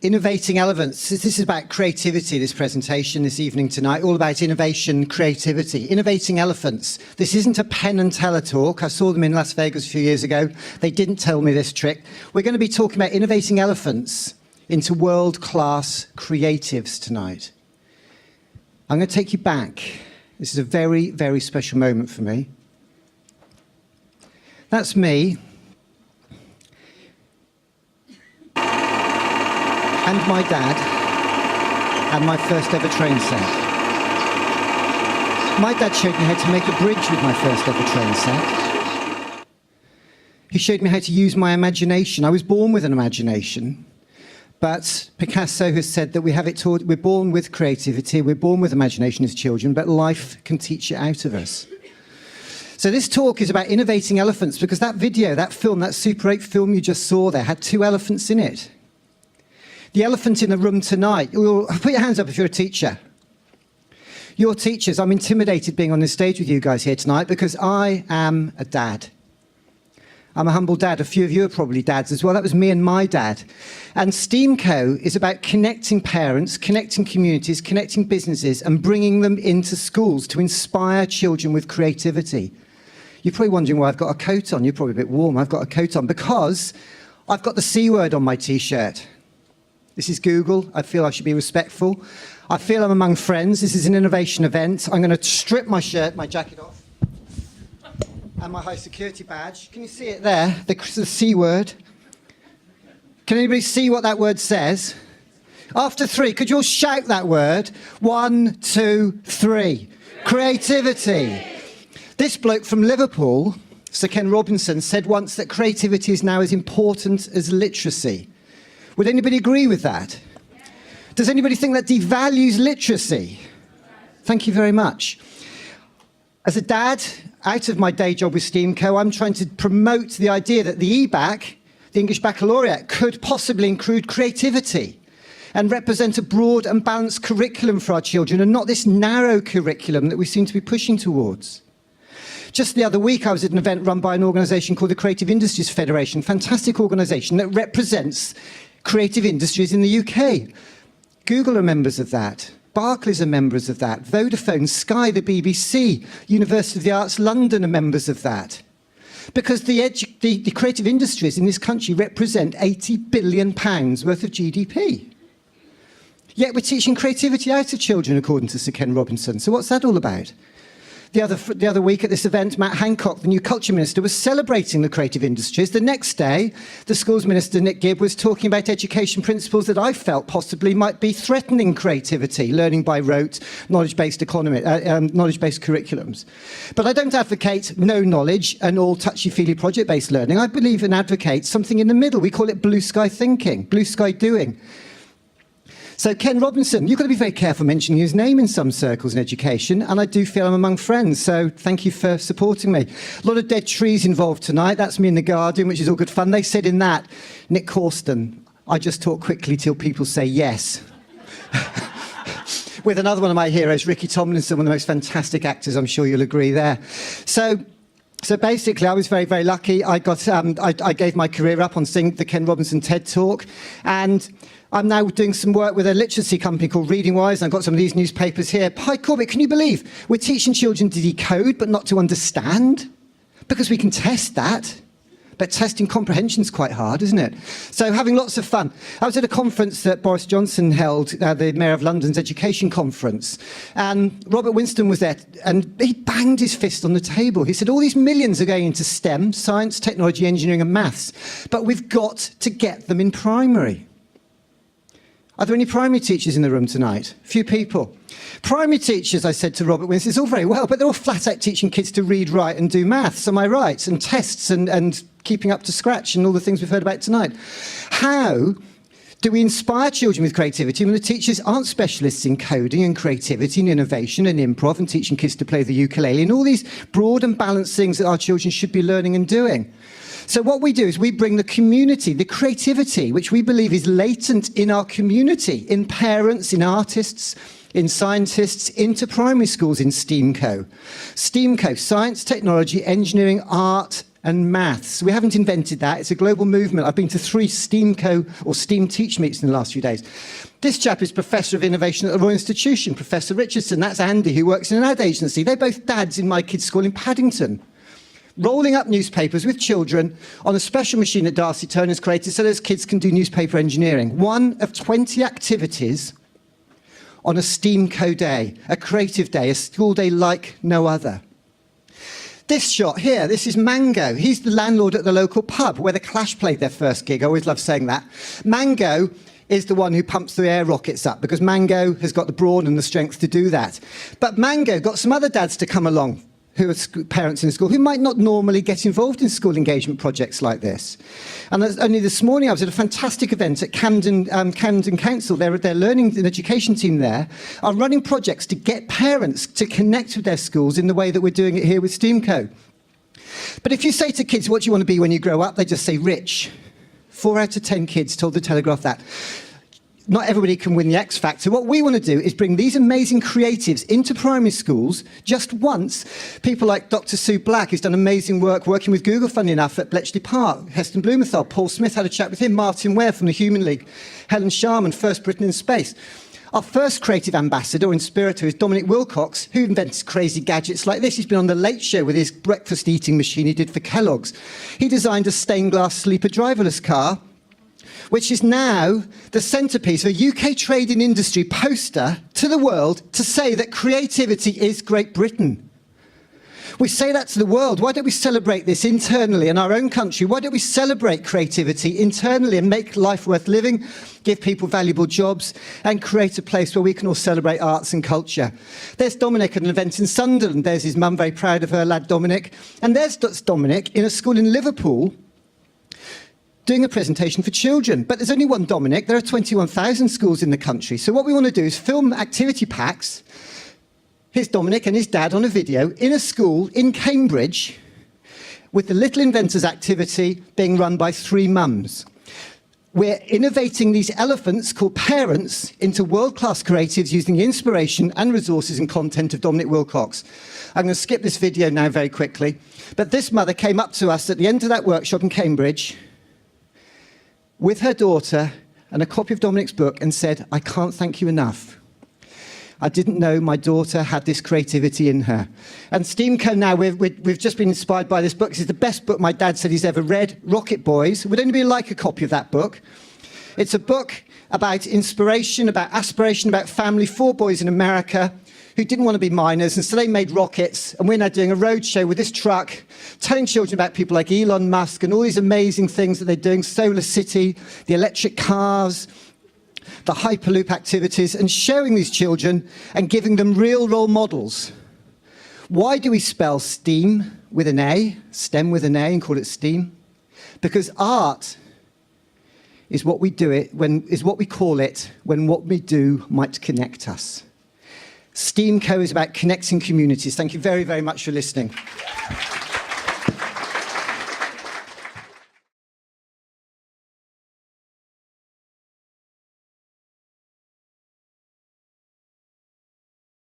Innovating elephants. This is about creativity, this presentation this evening tonight, all about innovation, creativity. Innovating elephants. This isn't a Penn and Teller talk. I saw them in Las Vegas a few years ago. They didn't tell me this trick. We're going to be talking about innovating elephants into world-class creatives tonight. I'm going to take you back. This is a very, very special moment for me. That's me. And my dad, and my first ever train set. My dad showed me how to make a bridge with my first ever train set. He showed me how to use my imagination. I was born with an imagination, but Picasso has said that we have it taught. We're born with creativity, we're born with imagination as children, but life can teach it out of us. So this talk is about innovating elephants, because that video, that film, that Super 8 film you just saw there, had 2 elephants in it. The elephant in the room tonight, put your hands up if you're a teacher. You're teachers. I'm intimidated being on this stage with you guys here tonight because I am a dad. I'm a humble dad. A few of you are probably dads as well. That was me and my dad. And STEAMco is about connecting parents, connecting communities, connecting businesses, and bringing them into schools to inspire children with creativity. You're probably wondering why I've got a coat on. You're probably a bit warm. I've got a coat on because I've got the C word on my T-shirt. This is Google. I feel I should be respectful. I feel I'm among friends. This is an innovation event. I'm going to strip my shirt, my jacket off, and my high security badge. Can you see it there? The C word. Can anybody see what that word says? After 3, could you all shout that word? 1, 2, 3. Creativity. This bloke from Liverpool, Sir Ken Robinson, said once that creativity is now as important as literacy. Would anybody agree with that? Does anybody think that devalues literacy? Thank you very much. As a dad, out of my day job with STEAMco, I'm trying to promote the idea that the EBAC, the English Baccalaureate, could possibly include creativity and represent a broad and balanced curriculum for our children, and not this narrow curriculum that we seem to be pushing towards. Just the other week, I was at an event run by an organisation called the Creative Industries Federation, fantastic organisation that represents creative industries in the UK. Google are members of that. Barclays are members of that. Vodafone, Sky, the BBC, University of the Arts London are members of that. Because the creative industries in this country represent £80 billion worth of GDP. Yet we're teaching creativity out of children, according to Sir Ken Robinson. So what's that all about? The other week at this event, Matt Hancock, the new culture minister, was celebrating the creative industries. The next day, the schools minister, Nick Gibb, was talking about education principles that I felt possibly might be threatening creativity, learning by rote, knowledge-based curriculums. But I don't advocate no knowledge and all touchy-feely project-based learning. I believe and advocate something in the middle. We call it blue sky thinking, blue sky doing. So Ken Robinson, you've got to be very careful mentioning his name in some circles in education, and I do feel I'm among friends, so thank you for supporting me. A lot of dead trees involved tonight. That's me in the garden, which is all good fun. They said in that, Nick Corston, I just talk quickly till people say yes. With another one of my heroes, Ricky Tomlinson, one of the most fantastic actors, I'm sure you'll agree there. So basically, I was very, very lucky. I gave my career up on seeing the Ken Robinson TED Talk, and I'm now doing some work with a literacy company called ReadingWise, and I've got some of these newspapers here. Hi, Corbett, can you believe we're teaching children to decode but not to understand? Because we can test that. But testing comprehension's quite hard, isn't it? So having lots of fun. I was at a conference that Boris Johnson held, the Mayor of London's education conference, and Robert Winston was there, and he banged his fist on the table. He said, all these millions are going into STEM, science, technology, engineering and maths, but we've got to get them in primary. Are there any primary teachers in the room tonight? A few people. Primary teachers, I said to Robert Winston, it's all very well, but they're all flat out teaching kids to read, write and do maths, am I right? And tests and keeping up to scratch and all the things we've heard about tonight. How do we inspire children with creativity when the teachers aren't specialists in coding and creativity and innovation and improv and teaching kids to play the ukulele and all these broad and balanced things that our children should be learning and doing? So what we do is we bring the community, the creativity, which we believe is latent in our community, in parents, in artists, in scientists, into primary schools in STEAMco. STEAMco, science, technology, engineering, art and maths. We haven't invented that. It's a global movement. I've been to 3 STEAMco or STEAM Teach Meets in the last few days. This chap is Professor of Innovation at the Royal Institution, Professor Richardson. That's Andy, who works in an ad agency. They're both dads in my kids' school in Paddington. Rolling up newspapers with children on a special machine that Darcy Turner's created so those kids can do newspaper engineering. One of 20 activities on a STEAMco day, a creative day, a school day like no other. This shot here, this is Mango. He's the landlord at the local pub where the Clash played their first gig. I always love saying that. Mango is the one who pumps the air rockets up because Mango has got the brawn and the strength to do that. But Mango got some other dads to come along who are parents in the school who might not normally get involved in school engagement projects like this. And only this morning I was at a fantastic event at Camden Council. Their learning and education team there are running projects to get parents to connect with their schools in the way that we're doing it here with STEAMco. But if you say to kids, what do you want to be when you grow up? They just say rich. 4 out of 10 kids told the Telegraph that. Not everybody can win the X Factor. What we want to do is bring these amazing creatives into primary schools just once. People like Dr. Sue Black, who's done amazing work working with Google, funny enough, at Bletchley Park. Heston Blumenthal, Paul Smith had a chat with him. Martin Ware from the Human League. Helen Sharman, First Britain in Space. Our first creative ambassador or inspirator is Dominic Wilcox, who invents crazy gadgets like this. He's been on The Late Show with his breakfast eating machine he did for Kellogg's. He designed a stained glass sleeper driverless car, which is now the centrepiece of a UK trade and industry poster to the world to say that creativity is Great Britain. We say that to the world. Why don't we celebrate this internally in our own country? Why don't we celebrate creativity internally and make life worth living, give people valuable jobs, and create a place where we can all celebrate arts and culture? There's Dominic at an event in Sunderland. There's his mum, very proud of her lad Dominic. And there's Dominic in a school in Liverpool, doing a presentation for children. But there's only one Dominic. There are 21,000 schools in the country. So what we want to do is film activity packs. Here's Dominic and his dad on a video in a school in Cambridge with the Little Inventors activity being run by 3 mums. We're innovating these elephants called parents into world-class creatives using the inspiration and resources and content of Dominic Wilcox. I'm going to skip this video now very quickly. But this mother came up to us at the end of that workshop in Cambridge with her daughter and a copy of Dominic's book and said, I can't thank you enough. I didn't know my daughter had this creativity in her. And STEAMco now, we've just been inspired by this book. This is the best book my dad said he's ever read, Rocket Boys. Would anybody like a copy of that book? It's a book about inspiration, about aspiration, about family. 4 boys in America who didn't want to be miners, and so they made rockets. And we're now doing a road show with this truck, telling children about people like Elon Musk and all these amazing things that they're doing, Solar City, the electric cars, the Hyperloop activities, and showing these children and giving them real role models. Why do we spell STEAM with an A, STEM with an A, and call it STEAM? Because art is what we call it when what we do might connect us. STEAMco is about connecting communities. Thank you very, very much for listening.